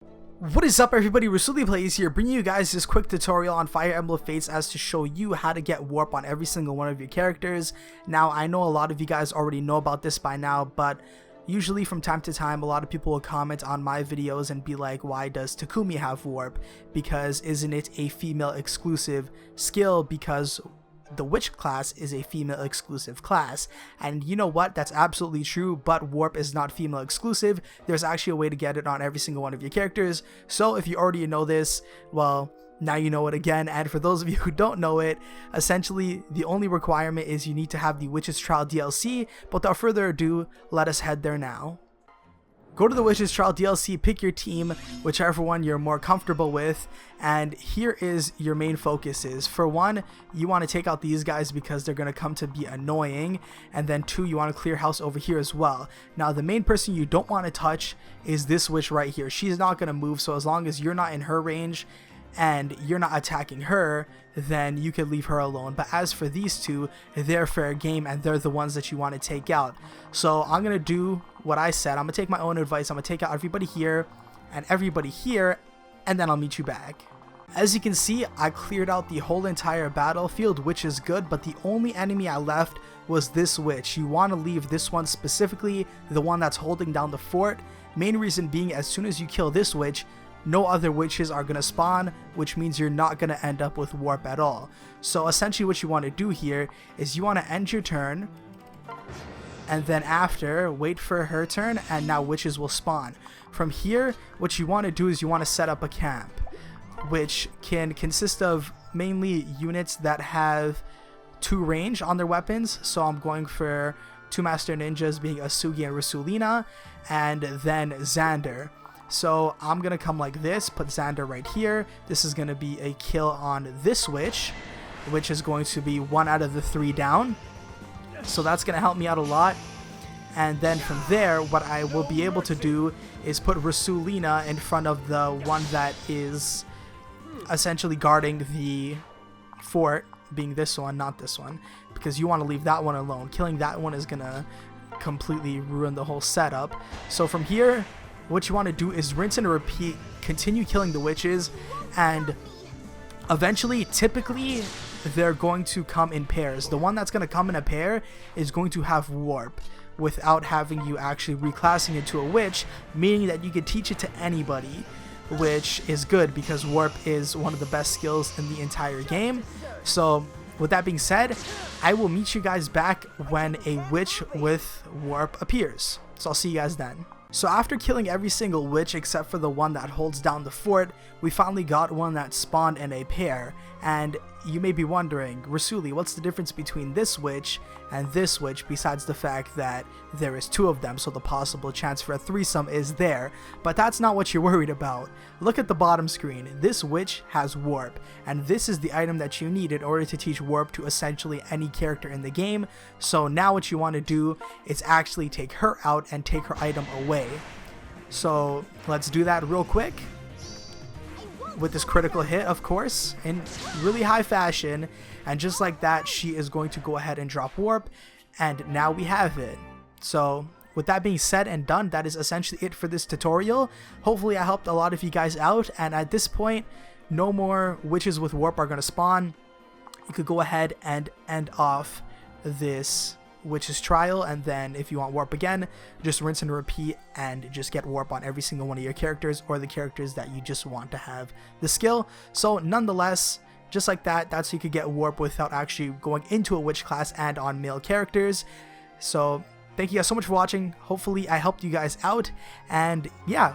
What is up, everybody? RasouliPlays here, bringing you guys this quick tutorial on Fire Emblem Fates as to show you how to get warp on every single one of your characters. Now, I know a lot of you guys already know about this by now, but usually from time to time, a lot of people will comment on my videos and be like, why does Takumi have warp? Because isn't it a female exclusive skill? Because the witch class is a female exclusive class, and you know what, that's absolutely true, but warp is not female exclusive. There's actually a way to get it on every single one of your characters. So if you already know this, well, now you know it again. And for those of you who don't know it, essentially the only requirement is you need to have the Witch's Trial DLC. But without further ado, let us head there now. Go to the Witch's Trial DLC, pick your team, whichever one you're more comfortable with, and here is your main focuses. For one, you want to take out these guys because they're going to come to be annoying, and then two, you want to clear house over here as well. Now, the main person you don't want to touch is this witch right here. She's not going to move, so as long as you're not in her range and you're not attacking her, then you can leave her alone. But as for these two, they're fair game and they're the ones that you want to take out. So I'm gonna do what I said. I'm gonna take my own advice. I'm gonna take out everybody here and everybody here, and then I'll meet you back. As you can see, I cleared out the whole entire battlefield, which is good, but the only enemy I left was this witch. You want to leave this one specifically, the one that's holding down the fort. Main reason being, as soon as you kill this witch, no other witches are going to spawn, which means you're not going to end up with warp at all. So essentially what you want to do here is you want to end your turn, and then after, wait for her turn, and now witches will spawn. From here, what you want to do is you want to set up a camp, which can consist of mainly units that have 2 range on their weapons. So I'm going for 2 Master Ninjas, being Asugi and Rasoulina, and then Xander. So I'm going to come like this, put Xander right here. This is going to be a kill on this witch, which is going to be 1 out of the 3 down. So that's going to help me out a lot. And then from there, what I will be able to do is put Rasoulina in front of the one that is essentially guarding the fort, being this one, not this one, because you want to leave that one alone. Killing that one is going to completely ruin the whole setup. So from here, what you want to do is rinse and repeat, continue killing the witches, and eventually, typically, they're going to come in pairs. The one that's going to come in a pair is going to have warp without having you actually reclassing it to a witch, meaning that you can teach it to anybody, which is good because warp is one of the best skills in the entire game. So with that being said, I will meet you guys back when a witch with warp appears. So I'll see you guys then. So after killing every single witch except for the one that holds down the fort, we finally got one that spawned in a pair. And you may be wondering, Rasouli, what's the difference between this witch and this witch besides the fact that there is 2 of them, so the possible chance for a threesome is there? But that's not what you're worried about. Look at the bottom screen. This witch has warp, and this is the item that you need in order to teach warp to essentially any character in the game. So now what you want to do is actually take her out and take her item away. So let's do that real quick. With this critical hit, of course, in really high fashion, and just like that, she is going to go ahead and drop warp, and now we have it. So with that being said and done, that is essentially it for this tutorial. Hopefully I helped a lot of you guys out, and at this point, no more witches with warp are going to spawn. You could go ahead and end off this Witch's Trial, and then if you want warp again, just rinse and repeat and just get warp on every single one of your characters or the characters that you just want to have the skill. So nonetheless, just like that, that's how you could get warp without actually going into a witch class and on male characters. So thank you guys so much for watching. Hopefully I helped you guys out, and yeah,